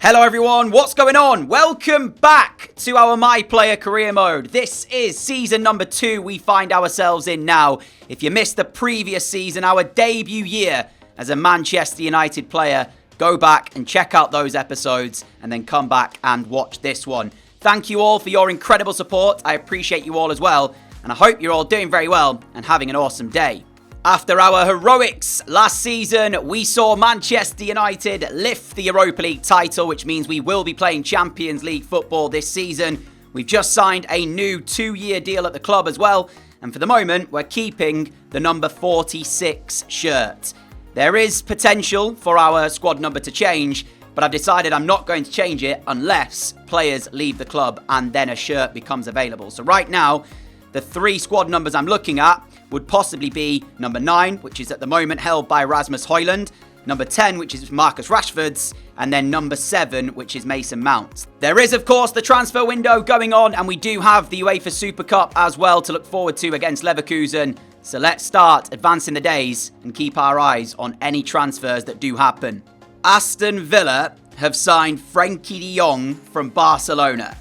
Hello everyone, what's going on? Welcome back to our My Player Career Mode. This is season number 2 we find ourselves in now. If you missed the previous season, our debut year as a Manchester United player, go back and check out those episodes and then come back and watch this one. Thank you all for your incredible support. I appreciate you all as well, and I hope you're all doing very well and having an awesome day. After our heroics last season, we saw Manchester United lift the Europa League title, which means we will be playing Champions League football this season. We've just signed a new 2-year deal at the club as well, and for the moment, we're keeping the number 46 shirt. There is potential for our squad number to change, but I've decided I'm not going to change it unless players leave the club and then a shirt becomes available. So right now, the 3 squad numbers I'm looking at would possibly be number 9, which is at the moment held by Rasmus Højlund, number 10, which is Marcus Rashford's, and then number 7, which is Mason Mount. There is, of course, the transfer window going on, and we do have the UEFA Super Cup as well to look forward to against Leverkusen. So let's start advancing the days and keep our eyes on any transfers that do happen. Aston Villa have signed Frenkie de Jong from Barcelona.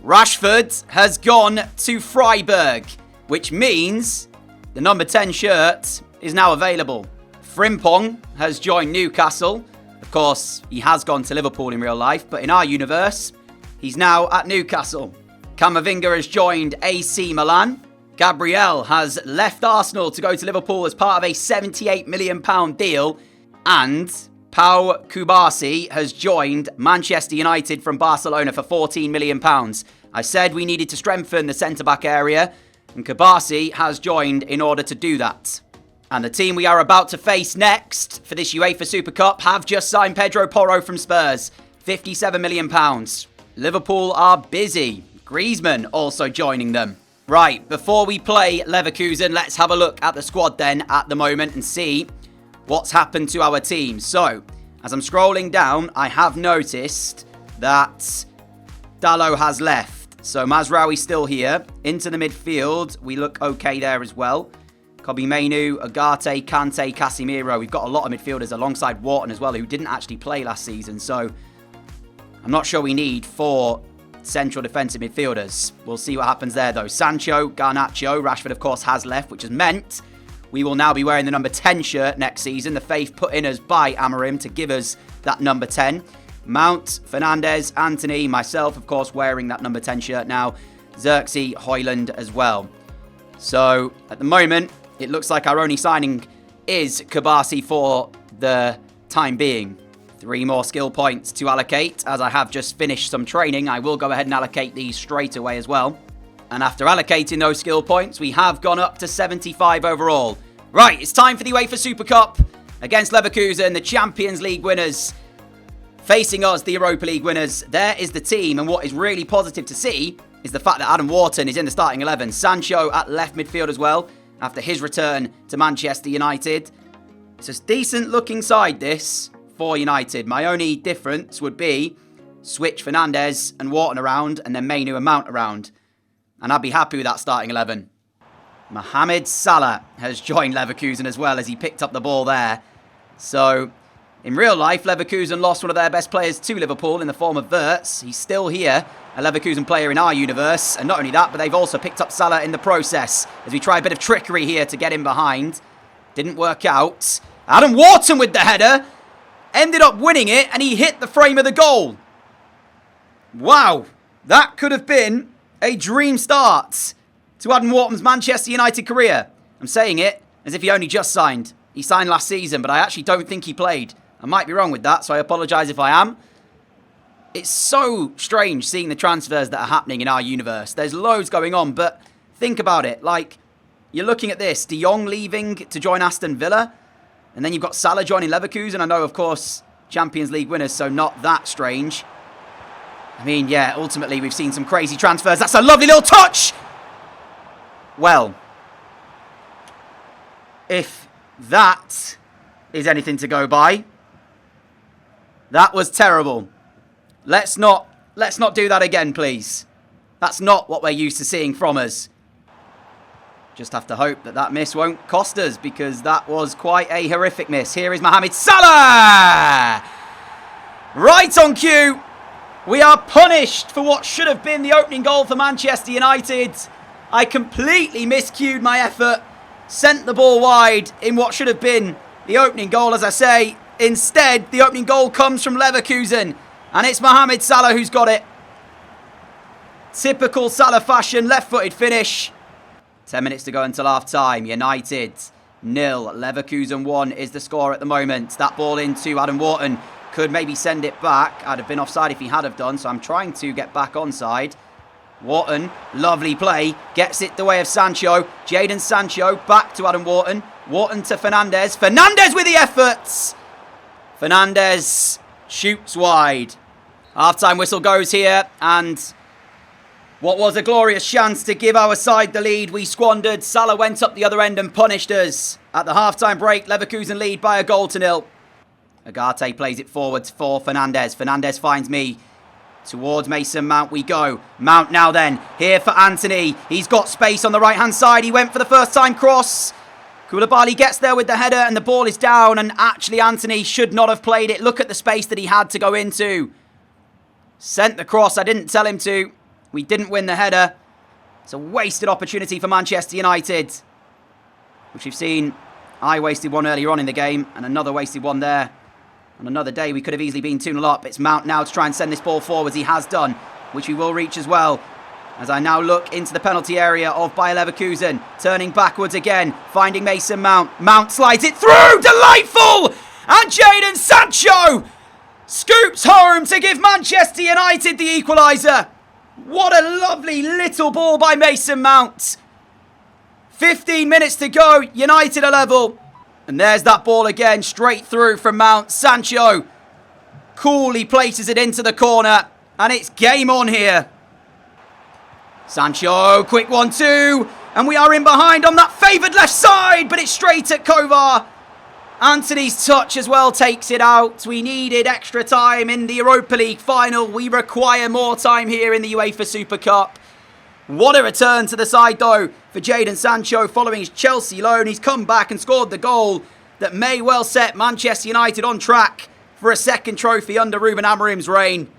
Rashford has gone to Freiburg, which means the number 10 shirt is now available. Frimpong has joined Newcastle. Of course, he has gone to Liverpool in real life, but in our universe, he's now at Newcastle. Camavinga has joined AC Milan. Gabriel has left Arsenal to go to Liverpool as part of a £78 million deal. And Pau Kubasi has joined Manchester United from Barcelona for £14 million. I said we needed to strengthen the centre-back area, and Kubasi has joined in order to do that. And the team we are about to face next for this UEFA Super Cup have just signed Pedro Porro from Spurs, £57 million. Liverpool are busy. Griezmann also joining them. Right, before we play Leverkusen, let's have a look at the squad then at the moment and see what's happened to our team. So, as I'm scrolling down, I have noticed that Dalot has left. So Mazraoui's still here. Into the midfield, we look okay there as well. Kobbie Mainoo, Agate, Kante, Casemiro. We've got a lot of midfielders alongside Wharton as well, who didn't actually play last season. So I'm not sure we need 4 central defensive midfielders. We'll see what happens there though. Sancho, Garnacho, Rashford of course has left, which has meant we will now be wearing the number 10 shirt next season. The faith put in us by Amorim to give us that number 10. Mount, Fernandes, Anthony, myself, of course, wearing that number 10 shirt now. Xerxes, Højlund as well. So, at the moment, it looks like our only signing is Kubasi for the time being. 3 more skill points to allocate. As I have just finished some training, I will go ahead and allocate these straight away as well. And after allocating those skill points, we have gone up to 75 overall. Right, it's time for the UEFA Super Cup against Leverkusen, the Champions League winners. Facing us, the Europa League winners. There is the team, and what is really positive to see is the fact that Adam Wharton is in the starting 11. Sancho at left midfield as well, after his return to Manchester United. It's a decent looking side, this, for United. My only difference would be switch Fernandes and Wharton around, and then Mainoo and Mount around. And I'd be happy with that starting 11. Mohamed Salah has joined Leverkusen as well as he picked up the ball there. So, in real life, Leverkusen lost one of their best players to Liverpool in the form of Wirtz. He's still here, a Leverkusen player in our universe. And not only that, but they've also picked up Salah in the process as we try a bit of trickery here to get him behind. Didn't work out. Adam Wharton with the header. Ended up winning it, and he hit the frame of the goal. Wow, that could have been a dream start to Adam Wharton's Manchester United career. I'm saying it as if he only just signed. He signed last season, but I actually don't think he played. I might be wrong with that, so I apologise if I am. It's so strange seeing the transfers that are happening in our universe. There's loads going on, but think about it. Like, you're looking at this. De Jong leaving to join Aston Villa, and then you've got Salah joining Leverkusen. I know, of course, Champions League winners, so not that strange. I mean, yeah, ultimately, we've seen some crazy transfers. That's a lovely little touch! Well, if that is anything to go by, that was terrible. Let's not do that again, please. That's not what we're used to seeing from us. Just have to hope that that miss won't cost us, because that was quite a horrific miss. Here is Mohamed Salah! Right on cue. We are punished for what should have been the opening goal for Manchester United. I completely miscued my effort. Sent the ball wide in what should have been the opening goal, as I say. Instead, the opening goal comes from Leverkusen. And it's Mohamed Salah who's got it. Typical Salah fashion, left-footed finish. 10 minutes to go until half-time. United 0, Leverkusen 1 is the score at the moment. That ball into Adam Wharton. Could maybe send it back. I'd have been offside if he had have done, so I'm trying to get back onside. Wharton, lovely play. Gets it the way of Sancho. Jadon Sancho back to Adam Wharton. Wharton to Fernandes. Fernandes with the efforts. Fernandes shoots wide. Half-time whistle goes here, and what was a glorious chance to give our side the lead, we squandered. Salah went up the other end and punished us. At the half-time break, Leverkusen lead by 1-0. Agate plays it forwards for Fernandes. Fernandes finds me. Towards Mason Mount we go. Mount now then. Here for Anthony. He's got space on the right-hand side. He went for the first-time cross. Koulibaly gets there with the header and the ball is down. And actually Anthony should not have played it. Look at the space that he had to go into. Sent the cross. I didn't tell him to. We didn't win the header. It's a wasted opportunity for Manchester United, which you've seen. I wasted one earlier on in the game and another wasted one there. On another day, we could have easily been 2-0 up. It's Mount now to try and send this ball forwards. He has done, which we will reach as well. As I now look into the penalty area of Bayer Leverkusen. Turning backwards again, finding Mason Mount. Mount slides it through. Delightful! And Jadon Sancho scoops home to give Manchester United the equaliser. What a lovely little ball by Mason Mount. 15 minutes to go. United are level. And there's that ball again, straight through from Mount. Sancho coolly places it into the corner. And it's game on here. Sancho, quick 1-2. And we are in behind on that favoured left side. But it's straight at Kovar. Anthony's touch as well takes it out. We needed extra time in the Europa League final. We require more time here in the UEFA Super Cup. What a return to the side, though, for Jadon Sancho following his Chelsea loan. He's come back and scored the goal that may well set Manchester United on track for a second trophy under Ruben Amorim's reign.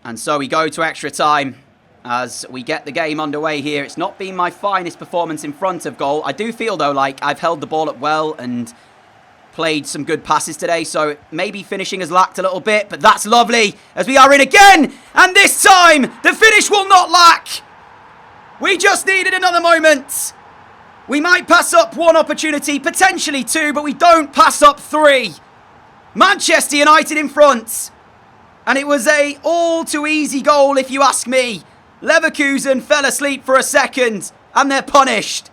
And so we go to extra time as we get the game underway here. It's not been my finest performance in front of goal. I do feel, though, like I've held the ball up well and played some good passes today, so maybe finishing has lacked a little bit, but that's lovely as we are in again. And this time, the finish will not lack. We just needed another moment. We might pass up one opportunity, potentially two, but we don't pass up three. Manchester United in front. And it was a all too easy goal, if you ask me. Leverkusen fell asleep for a second, and they're punished.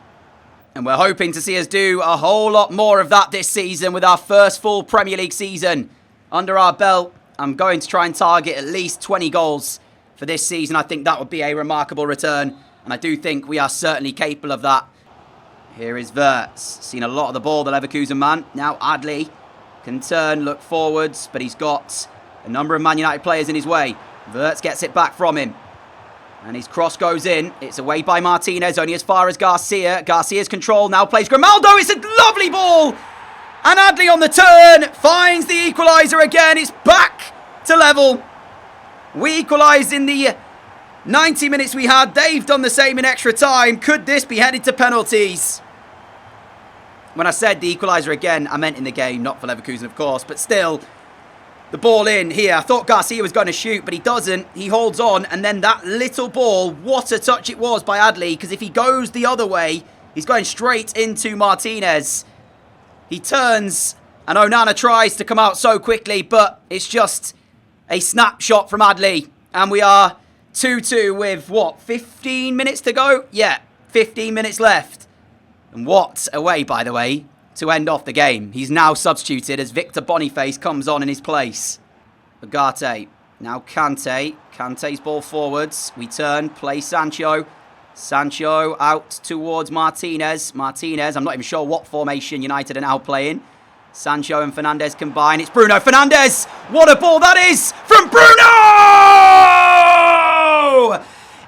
And we're hoping to see us do a whole lot more of that this season with our first full Premier League season under our belt. I'm going to try and target at least 20 goals for this season. I think that would be a remarkable return. And I do think we are certainly capable of that. Here is Wirtz. Seen a lot of the ball, the Leverkusen man. Now Adli can turn, look forwards, but he's got a number of Man United players in his way. Wirtz gets it back from him. And his cross goes in. It's away by Martinez, only as far as Garcia. Garcia's control now plays Grimaldo. It's a lovely ball. And Adli on the turn finds the equaliser again. It's back to level. We equalised in the 90 minutes we had. They've done the same in extra time. Could this be headed to penalties? When I said the equaliser again, I meant in the game, not for Leverkusen, of course. But still, the ball in here. I thought Garcia was going to shoot, but he doesn't. He holds on. And then that little ball, what a touch it was by Adli. Because if he goes the other way, he's going straight into Martinez. He turns, and Onana tries to come out so quickly. But it's just a snapshot from Adli. And we are 2-2 with, what, 15 minutes to go? Yeah, 15 minutes left. And what a way, by the way, to end off the game. He's now substituted as Victor Boniface comes on in his place. Agate, now Kante. Kante's ball forwards. We turn, play Sancho. Sancho out towards Martinez. Martinez, I'm not even sure what formation United are now playing. Sancho and Fernandes combine. It's Bruno Fernandes. What a ball that is from Bruno!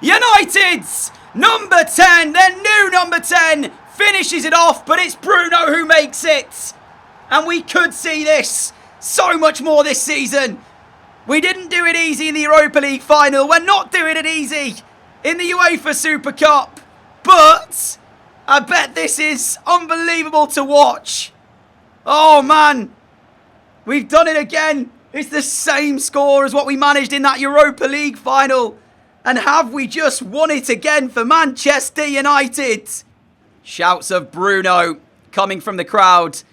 United's number 10, their new number 10, finishes it off, but it's Bruno who makes it. And we could see this so much more this season. We didn't do it easy in the Europa League final. We're not doing it easy in the UEFA Super Cup. But I bet this is unbelievable to watch. Oh, man. We've done it again. It's the same score as what we managed in that Europa League final. And have we just won it again for Manchester United? Shouts of Bruno coming from the crowd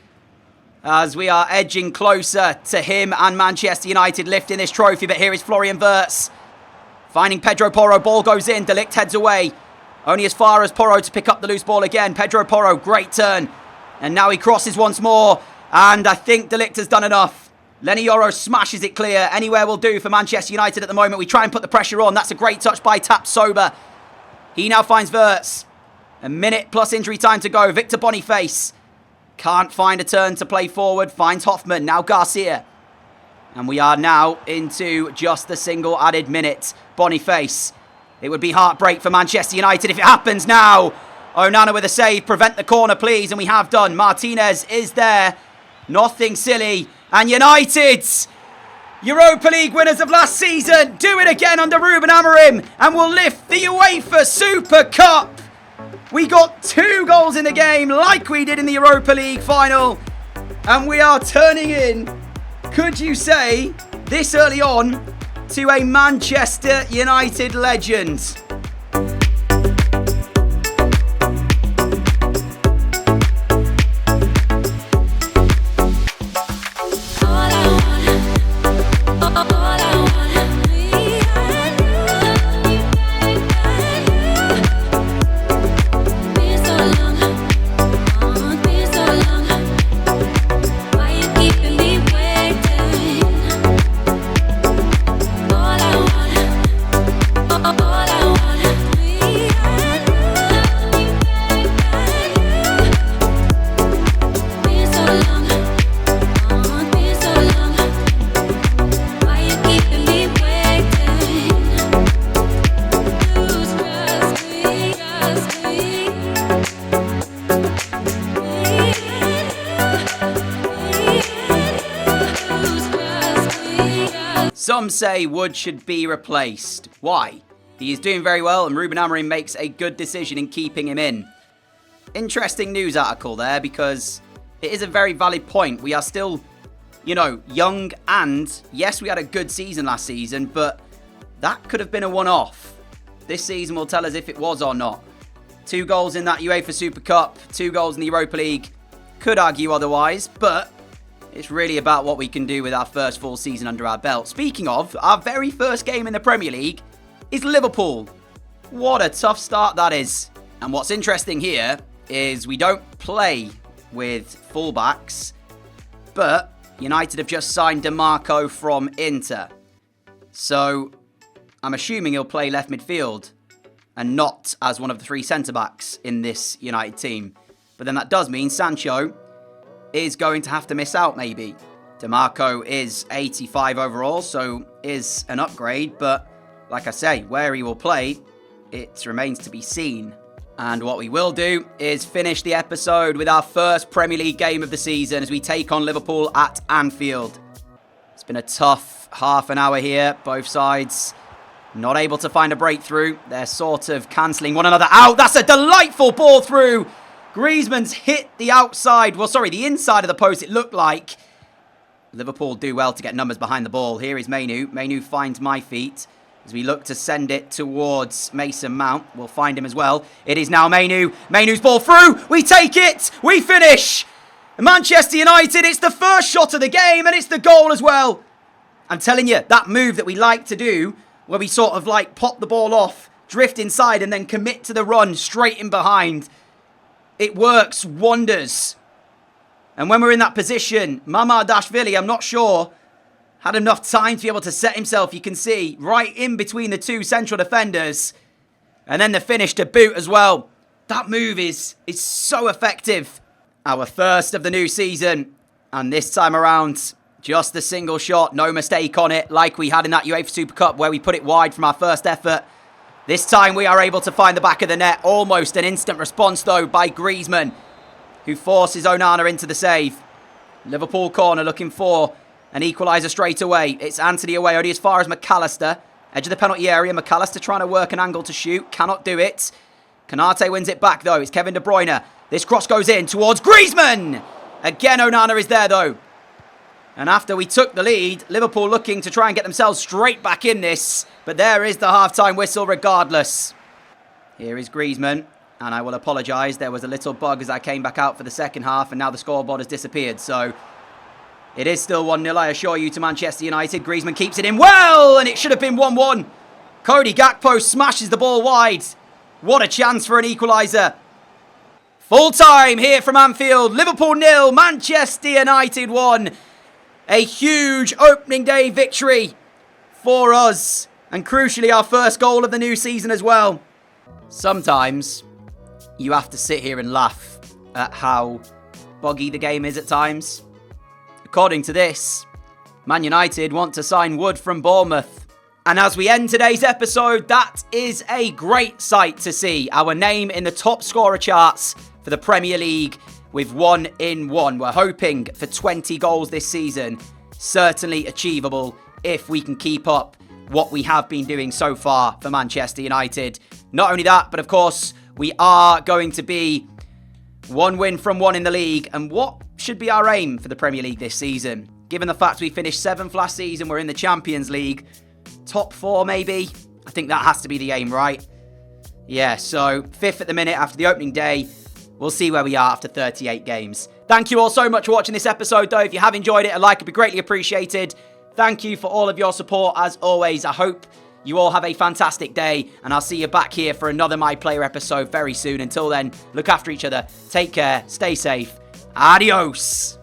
as we are edging closer to him and Manchester United lifting this trophy. But here is Florian Wirtz finding Pedro Porro. Ball goes in. De Ligt heads away. Only as far as Porro to pick up the loose ball again. Pedro Porro, great turn. And now he crosses once more. And I think De Ligt has done enough. Lenny Yoro smashes it clear. Anywhere will do for Manchester United at the moment. We try and put the pressure on. That's a great touch by Tapsoba. He now finds Wirtz. A minute plus injury time to go. Victor Boniface can't find a turn to play forward. Finds Hoffman. Now Garcia. And we are now into just the single added minute. Boniface. It would be heartbreak for Manchester United if it happens now. Onana with a save. Prevent the corner, please. And we have done. Martinez is there. Nothing silly. And United, Europa League winners of last season, do it again under Ruben Amorim and will lift the UEFA Super Cup. We got 2 goals in the game like we did in the Europa League final. And we are turning in, could you say, this early on, to a Manchester United legend. Some say Wood should be replaced. Why? He is doing very well and Ruben Amorim makes a good decision in keeping him in. Interesting news article there because it is a very valid point. We are still, young and yes, we had a good season last season, but that could have been a one-off. This season will tell us if it was or not. 2 goals in that UEFA Super Cup, 2 goals in the Europa League. Could argue otherwise, but it's really about what we can do with our first full season under our belt. Speaking of, our very first game in the Premier League is Liverpool. What a tough start that is. And what's interesting here is we don't play with fullbacks, but United have just signed DeMarco from Inter. So I'm assuming he'll play left midfield and not as one of the 3 centre-backs in this United team. But then that does mean Sancho is going to have to miss out maybe. DeMarco is 85 overall, so is an upgrade, but like I say, where he will play, it remains to be seen. And what we will do is finish the episode with our first Premier League game of the season as we take on Liverpool at Anfield. It's been a tough half an hour here, both sides not able to find a breakthrough. They're sort of cancelling one another out. That's a delightful ball through. Griezmann's hit the outside, the inside of the post, it looked like. Liverpool do well to get numbers behind the ball. Here is Mainu. Mainu finds my feet as we look to send it towards Mason Mount. We'll find him as well. It is now Mainu. Mainu's ball through. We take it. We finish. Manchester United, it's the first shot of the game and it's the goal as well. I'm telling you, that move that we like to do, where we sort of pop the ball off, drift inside and then commit to the run straight in behind. It works wonders. And when we're in that position, Mamardashvili, I'm not sure, had enough time to be able to set himself, you can see, right in between the 2 central defenders. And then the finish to boot as well. That move is so effective. Our first of the new season. And this time around, just the single shot, no mistake on it, like we had in that UEFA Super Cup where we put it wide from our first effort. This time we are able to find the back of the net. Almost an instant response, though, by Griezmann, who forces Onana into the save. Liverpool corner looking for An equaliser straight away. It's Anthony away, only as far as McAllister. Edge of the penalty area. McAllister trying to work an angle to shoot. Cannot do it. Konate wins it back, though. It's Kevin De Bruyne. This cross goes in towards Griezmann. Again, Onana is there, though. And after we took the lead, Liverpool looking to try and get themselves straight back in this. But there is the half-time whistle regardless. Here is Griezmann. And I will apologise. There was a little bug as I came back out for the second half. And now the scoreboard has disappeared. So it is still 1-0, I assure you, to Manchester United. Griezmann keeps it in well. And it should have been 1-1. Cody Gakpo smashes the ball wide. What a chance for an equaliser. Full time here from Anfield. Liverpool 0, Manchester United 1. A huge opening day victory for us. And crucially, our first goal of the new season as well. Sometimes you have to sit here and laugh at how boggy the game is at times. According to this, Man United want to sign Wood from Bournemouth. And as we end today's episode, that is a great sight to see. Our name in the top scorer charts for the Premier League with 1 in 1. We're hoping for 20 goals this season. Certainly achievable if we can keep up what we have been doing so far for Manchester United. Not only that, but of course, we are going to be 1 win from 1 in the league. And what should be our aim for the Premier League this season? Given the fact we finished 7th last season, we're in the Champions League. Top 4 maybe? I think that has to be the aim, right? Yeah, so 5th at the minute after the opening day. We'll see where we are after 38 games. Thank you all so much for watching this episode, though. If you have enjoyed it, a like would be greatly appreciated. Thank you for all of your support, as always. I hope you all have a fantastic day, and I'll see you back here for another My Player episode very soon. Until then, look after each other. Take care. Stay safe. Adios.